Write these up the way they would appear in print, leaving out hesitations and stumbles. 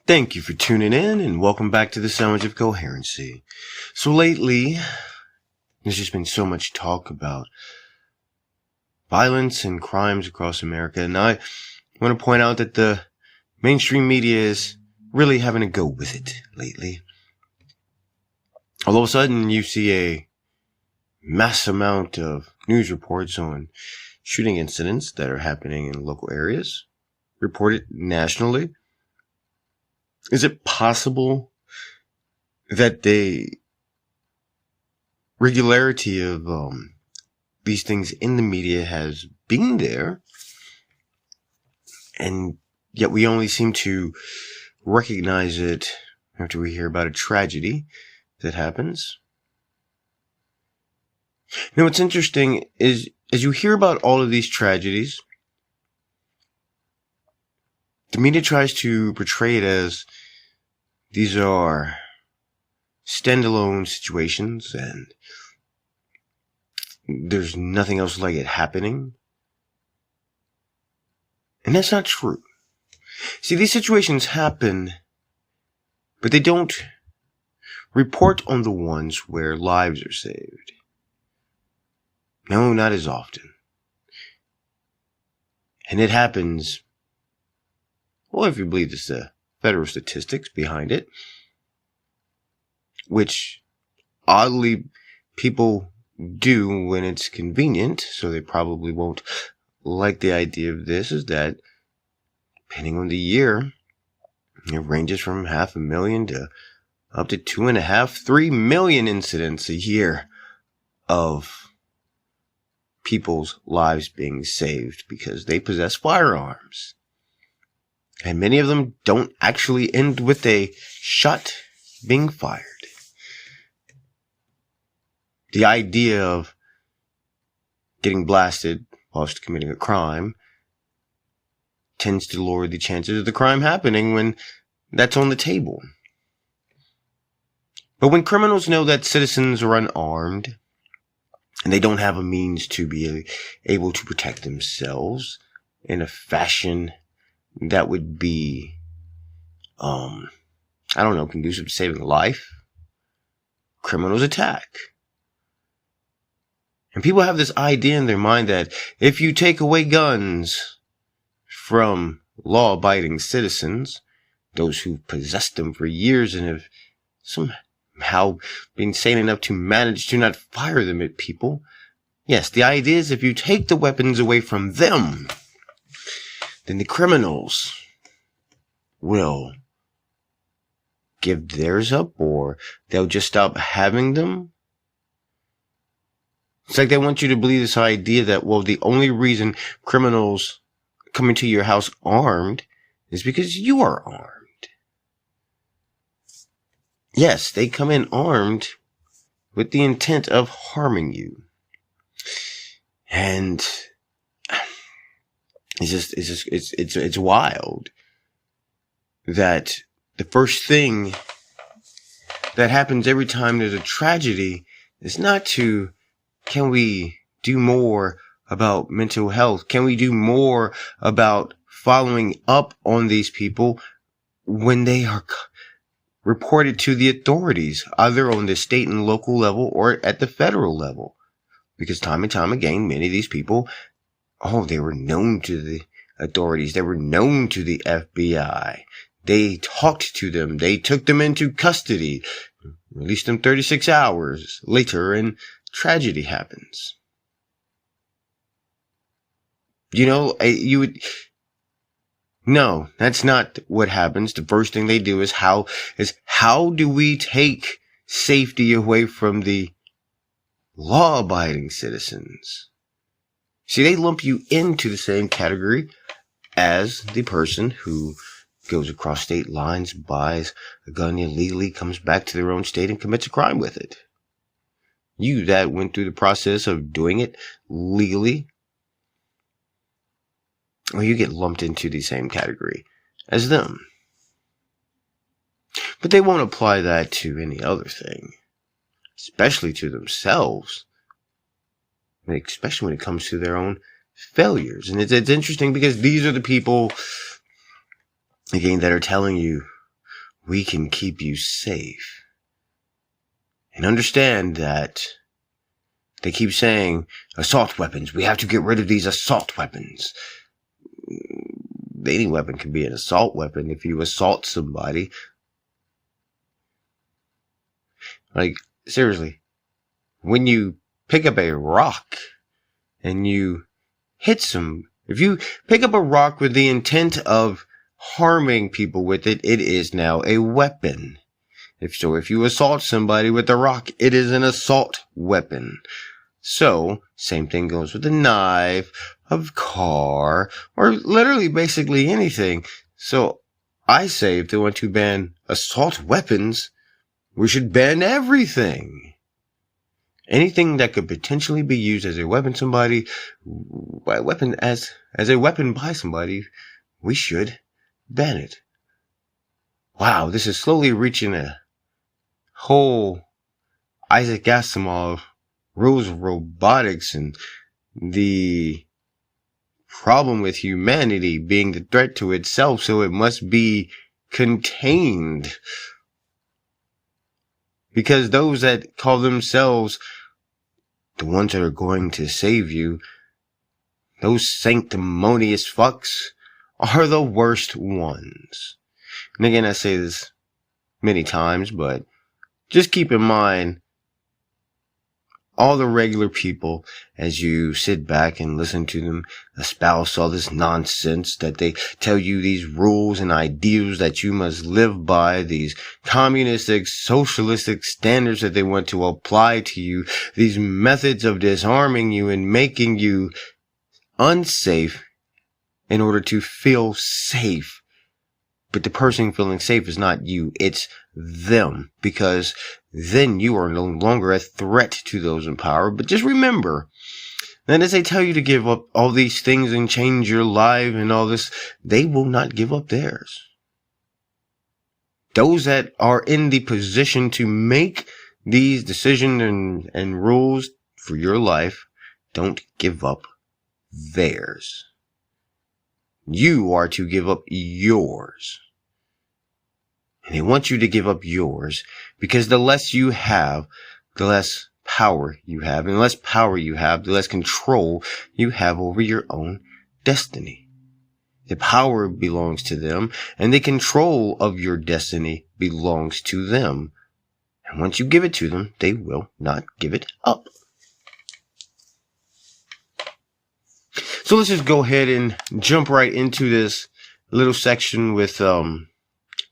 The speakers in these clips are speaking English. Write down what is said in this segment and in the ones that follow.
Thank you for tuning in and welcome back to the Sandwich of Coherency. So lately, there's just been so much talk about violence and crimes across America, and I want to point out that the mainstream media is really having a go with it lately. All of a sudden, you see a mass amount of news reports on shooting incidents that are happening in local areas, reported nationally. Is it possible that the regularity of these things in the media has been there, and yet we only seem to recognize it after we hear about a tragedy that happens? Now, what's interesting is, as you hear about all of these tragedies, the media tries to portray it as these are standalone situations and there's nothing else like it happening. And that's not true. See, these situations happen, but they don't report on the ones where lives are saved. No, not as often. And it happens, well, if you believe it's the federal statistics behind it, which oddly people do when it's convenient, so they probably won't like the idea of this, is that depending on the year, it ranges from 500,000 to up to 2.5, 3 million incidents a year of people's lives being saved because they possess firearms. And many of them don't actually end with a shot being fired. The idea of getting blasted whilst committing a crime tends to lower the chances of the crime happening when that's on the table. But when criminals know that citizens are unarmed and they don't have a means to be able to protect themselves in a fashion that would be, conducive to saving a life, criminals attack. And people have this idea in their mind that if you take away guns from law-abiding citizens, those who possess them for years and have somehow been sane enough to manage to not fire them at people, yes, the idea is if you take the weapons away from them, then the criminals will give theirs up, or they'll just stop having them. It's like they want you to believe this idea that, well, the only reason criminals come into your house armed is because you are armed. Yes, they come in armed with the intent of harming you. And it's wild that the first thing that happens every time there's a tragedy is not to, can we do more about mental health? Can we do more about following up on these people when they are reported to the authorities, either on the state and local level or at the federal level? Because time and time again, many of these people, they were known to the authorities. They were known to the FBI. They talked to them. They took them into custody, released them 36 hours later, and tragedy happens. No, that's not what happens. The first thing they do is how do we take safety away from the law-abiding citizens? See, they lump you into the same category as the person who goes across state lines, buys a gun illegally, comes back to their own state and commits a crime with it. You that went through the process of doing it legally, well, you get lumped into the same category as them. But they won't apply that to any other thing, especially to themselves, especially when it comes to their own failures. And it's interesting because these are the people, again, that are telling you we can keep you safe. And understand that they keep saying assault weapons. We have to get rid of these assault weapons. Any weapon can be an assault weapon if you assault somebody. Like, seriously, when you pick up a rock and you hit if you pick up a rock with the intent of harming people with it, it is now a weapon. If you assault somebody with a rock, it is an assault weapon. So, same thing goes with a knife, a car, or literally basically anything. So, I say if they want to ban assault weapons, we should ban everything. Anything that could potentially be used as a weapon as a weapon by somebody, we should ban it. Wow, this is slowly reaching a whole Isaac Asimov rules of robotics and the problem with humanity being the threat to itself, so it must be contained. Because those that call themselves the ones that are going to save you, those sanctimonious fucks, are the worst ones. And again, I say this many times, but just keep in mind all the regular people as you sit back and listen to them espouse all this nonsense that they tell you, these rules and ideals that you must live by, these communistic, socialistic standards that they want to apply to you, these methods of disarming you and making you unsafe in order to feel safe. But the person feeling safe is not you, it's them, because then you are no longer a threat to those in power. But just remember that as they tell you to give up all these things and change your life and all this, they will not give up theirs. Those that are in the position to make these decisions and rules for your life don't give up theirs. You are to give up yours. And they want you to give up yours because the less you have, the less power you have. And the less power you have, the less control you have over your own destiny. The power belongs to them, and the control of your destiny belongs to them. And once you give it to them, they will not give it up. So let's just go ahead and jump right into this little section with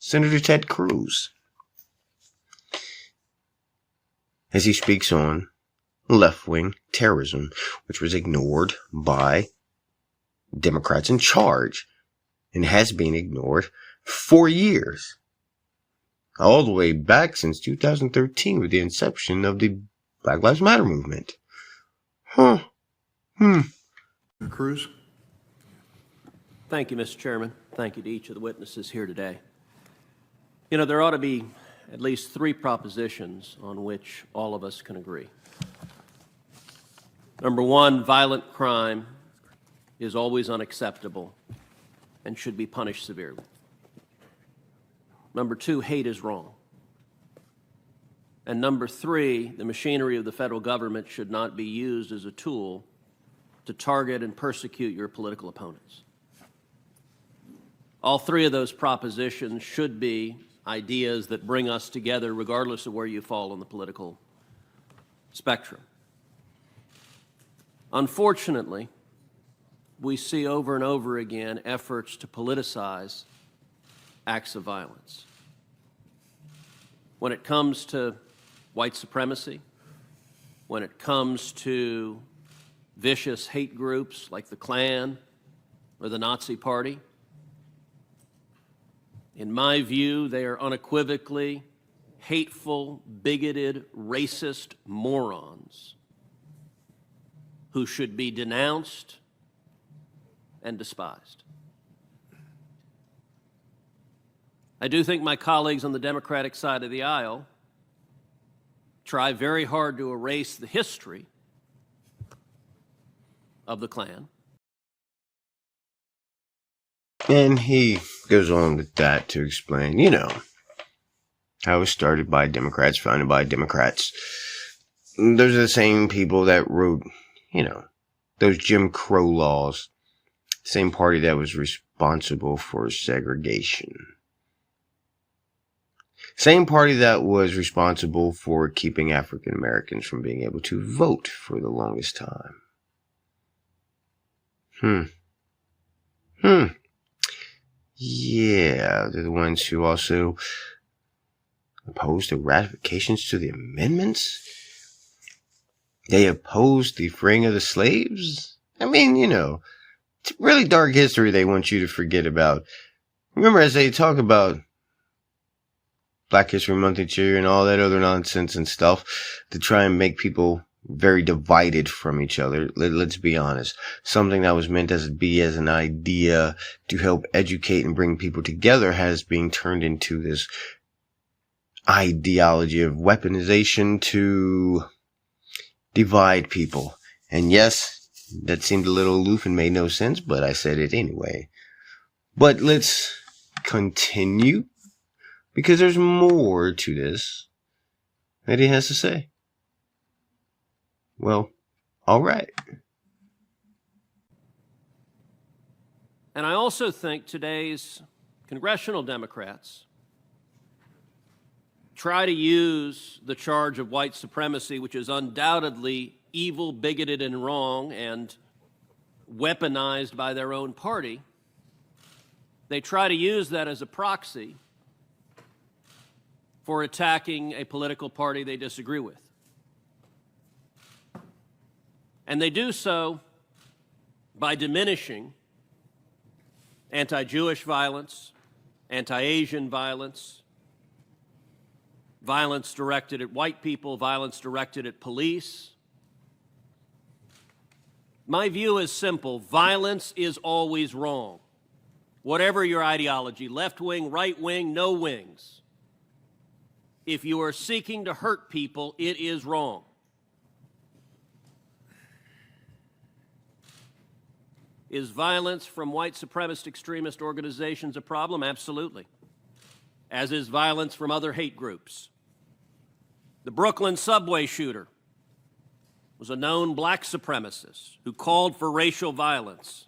Senator Ted Cruz, as he speaks on left-wing terrorism, which was ignored by Democrats in charge and has been ignored for years, all the way back since 2013 with the inception of the Black Lives Matter movement. Cruz. Thank you, Mr. Chairman. Thank you to each of the witnesses here today. You know, there ought to be at least 3 propositions on which all of us can agree. Number 1, violent crime is always unacceptable and should be punished severely. Number 2, hate is wrong. And number 3, the machinery of the federal government should not be used as a tool to target and persecute your political opponents. All 3 of those propositions should be ideas that bring us together regardless of where you fall on the political spectrum. Unfortunately, we see over and over again efforts to politicize acts of violence. When it comes to white supremacy, when it comes to vicious hate groups like the Klan or the Nazi Party, in my view, they are unequivocally hateful, bigoted, racist morons who should be denounced and despised. I do think my colleagues on the Democratic side of the aisle try very hard to erase the history of the Klan. And he goes on with that to explain, How it was started by Democrats, founded by Democrats. Those are the same people that wrote, those Jim Crow laws. Same party that was responsible for segregation. Same party that was responsible for keeping African Americans from being able to vote for the longest time. Yeah, they're the ones who also opposed the ratifications to the amendments. They opposed the freeing of the slaves. I mean, it's really dark history they want you to forget about. Remember, as they talk about Black History Month each year and all that other nonsense and stuff to try and make people very divided from each other. Let's be honest. Something that was meant as an idea to help educate and bring people together has been turned into this ideology of weaponization to divide people. And yes, that seemed a little aloof and made no sense, but I said it anyway. But let's continue, because there's more to this that he has to say. Well, all right. And I also think today's congressional Democrats try to use the charge of white supremacy, which is undoubtedly evil, bigoted, and wrong, and weaponized by their own party. They try to use that as a proxy for attacking a political party they disagree with. And they do so by diminishing anti-Jewish violence, anti-Asian violence, violence directed at white people, violence directed at police. My view is simple. Violence is always wrong. Whatever your ideology, left wing, right wing, no wings. If you are seeking to hurt people, it is wrong. Is violence from white supremacist extremist organizations a problem? Absolutely. As is violence from other hate groups. The Brooklyn subway shooter was a known black supremacist who called for racial violence.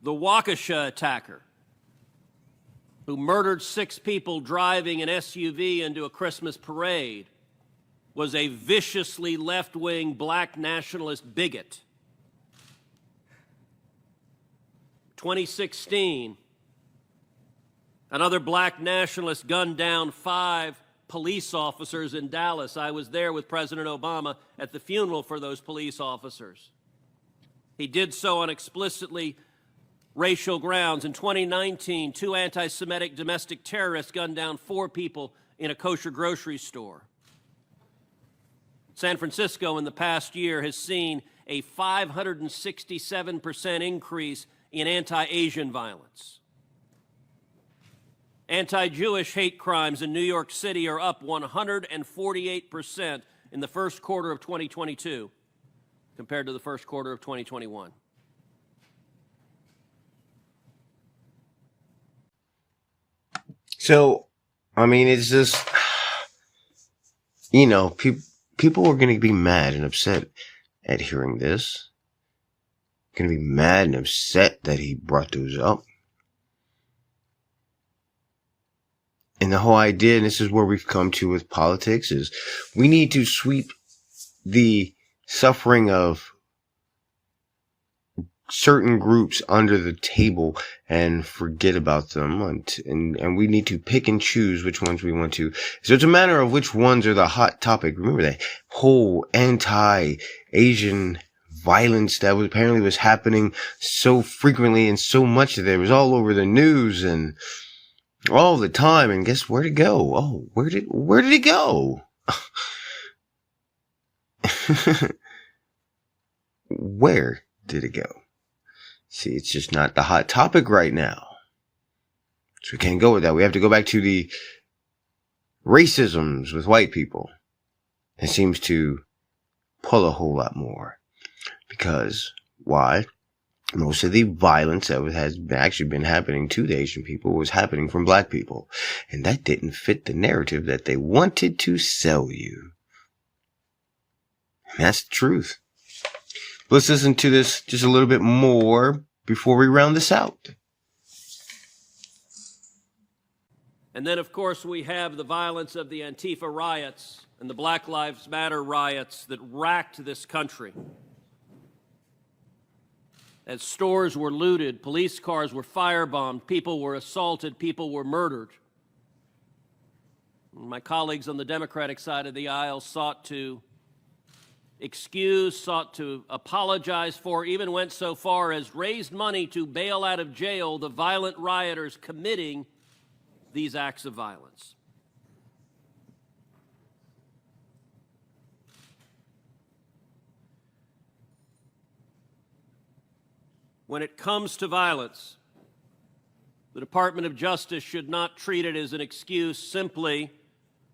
The Waukesha attacker who murdered 6 people driving an SUV into a Christmas parade was a viciously left-wing black nationalist bigot. 2016, another black nationalist gunned down 5 police officers in Dallas. I was there with President Obama at the funeral for those police officers. He did so on explicitly racial grounds. In 2019, 2 anti-Semitic domestic terrorists gunned down 4 people in a kosher grocery store. San Francisco in the past year has seen a 567% increase in anti-Asian violence. Anti-Jewish hate crimes in New York City are up 148% in the first quarter of 2022 compared to the first quarter of 2021. So, I mean, it's just, people are going to be mad and upset at hearing this. Going to be mad and upset that he brought those up. And the whole idea, and this is where we've come to with politics, is we need to sweep the suffering of certain groups under the table and forget about them, and we need to pick and choose which ones we want to. So it's a matter of which ones are the hot topic. Remember that whole anti-Asian violence that apparently was happening so frequently and so much that it was all over the news and all the time. And guess where'd it go? Oh, where did it go? Where did it go? See, it's just not the hot topic right now. So we can't go with that. We have to go back to the racisms with white people. It seems to pull a whole lot more. Because, why? Most of the violence that has actually been happening to the Asian people was happening from black people. And that didn't fit the narrative that they wanted to sell you. And that's the truth. Let's listen to this just a little bit more before we round this out. And then, of course, we have the violence of the Antifa riots and the Black Lives Matter riots that racked this country. As stores were looted, police cars were firebombed, people were assaulted, people were murdered. My colleagues on the Democratic side of the aisle sought to excuse, sought to apologize for, even went so far as raised money to bail out of jail the violent rioters committing these acts of violence. When it comes to violence, the Department of Justice should not treat it as an excuse simply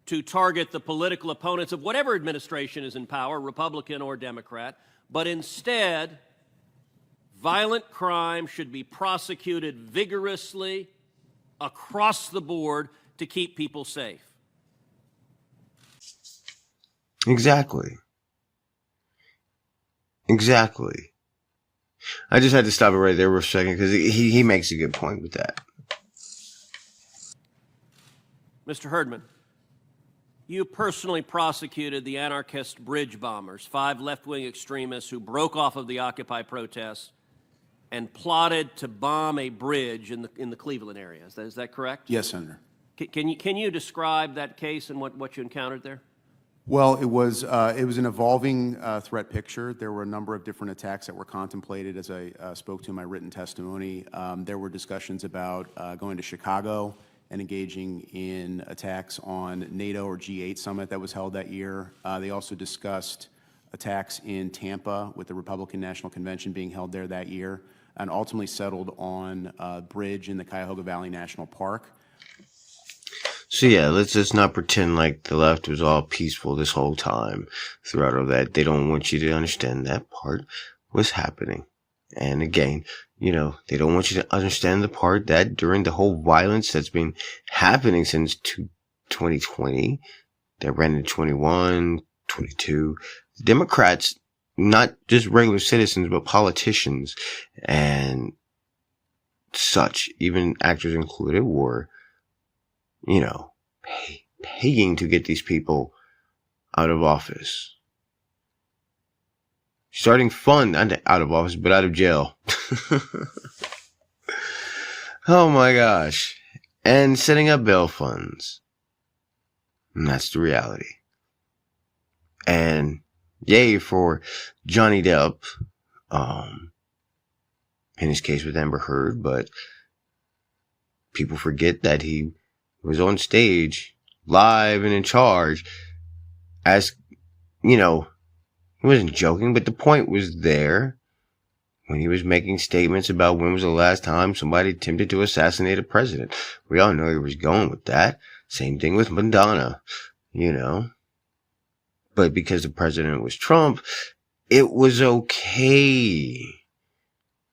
to target the political opponents of whatever administration is in power, Republican or Democrat, but instead, violent crime should be prosecuted vigorously across the board to keep people safe. Exactly. I just had to stop it right there for a second because he makes a good point with that. Mr. Herdman, you personally prosecuted the anarchist bridge bombers, 5 left-wing extremists who broke off of the Occupy protests and plotted to bomb a bridge in the Cleveland area. Is that correct? Yes, Senator. Can you describe that case and what you encountered there? Well, it was an evolving threat picture. There were a number of different attacks that were contemplated as I spoke to in my written testimony. There were discussions about going to Chicago and engaging in attacks on NATO or G8 summit that was held that year. They also discussed attacks in Tampa with the Republican National Convention being held there that year, and ultimately settled on a bridge in the Cuyahoga Valley National Park. So yeah, let's just not pretend like the left was all peaceful this whole time throughout all that. They don't want you to understand that part was happening. And again, they don't want you to understand the part that during the whole violence that's been happening since 2020, that ran into 21, 22, Democrats, not just regular citizens, but politicians and such, even actors included, were, paying to get these people out of office. Starting fun, not out of office, but out of jail. Oh my gosh. And setting up bail funds. And that's the reality. And yay for Johnny Depp, in his case with Amber Heard, but people forget that he was on stage, live and in charge, as, he wasn't joking, but the point was there when he was making statements about when was the last time somebody attempted to assassinate a president. We all know he was going with that. Same thing with Madonna, But because the president was Trump, it was okay.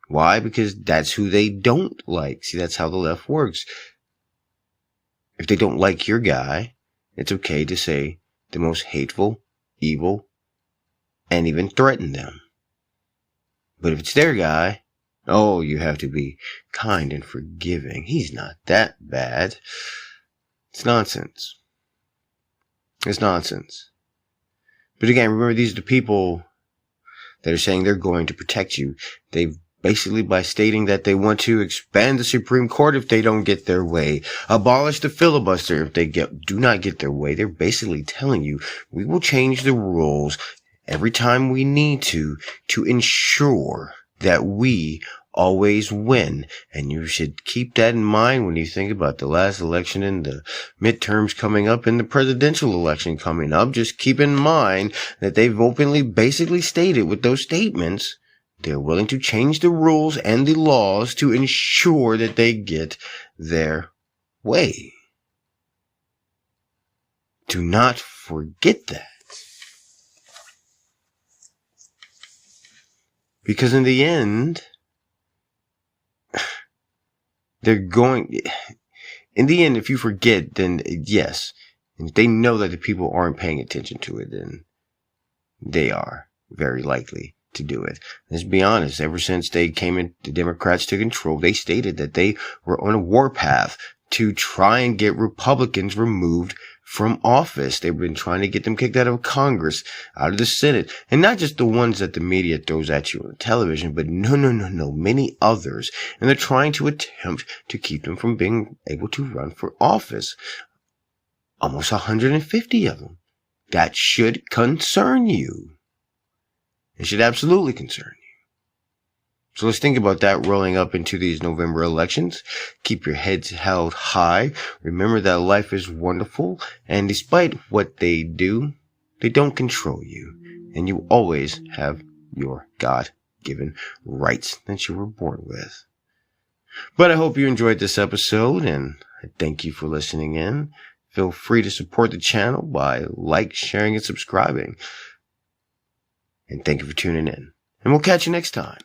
Why? Because that's who they don't like. See, that's how the left works. If they don't like your guy, it's okay to say the most hateful, evil, and even threaten them. But if it's their guy, you have to be kind and forgiving. He's not that bad. It's nonsense. It's nonsense. But again, remember, these are the people that are saying they're going to protect you. They've basically, by stating that they want to expand the Supreme Court if they don't get their way, abolish the filibuster if they do not get their way, they're basically telling you, we will change the rules every time we need to ensure that we always win. And you should keep that in mind when you think about the last election and the midterms coming up and the presidential election coming up. Just keep in mind that they've openly basically stated with those statements they're willing to change the rules and the laws to ensure that they get their way. Do not forget that. Because in the end, they're going, in the end, if you forget, then yes. And if they know that the people aren't paying attention to it, then they are very likely to do it. Let's be honest, ever since they came in, the Democrats to control, they stated that they were on a warpath to try and get Republicans removed from office. They've been trying to get them kicked out of Congress, out of the Senate, and not just the ones that the media throws at you on television, but no, many others. And they're trying to attempt to keep them from being able to run for office. Almost 150 of them. That should concern you. It should absolutely concern you. So let's think about that rolling up into these November elections. Keep your heads held high. Remember that life is wonderful. And despite what they do, they don't control you. And you always have your God-given rights that you were born with. But I hope you enjoyed this episode, and I thank you for listening in. Feel free to support the channel by sharing, and subscribing. And thank you for tuning in. And we'll catch you next time.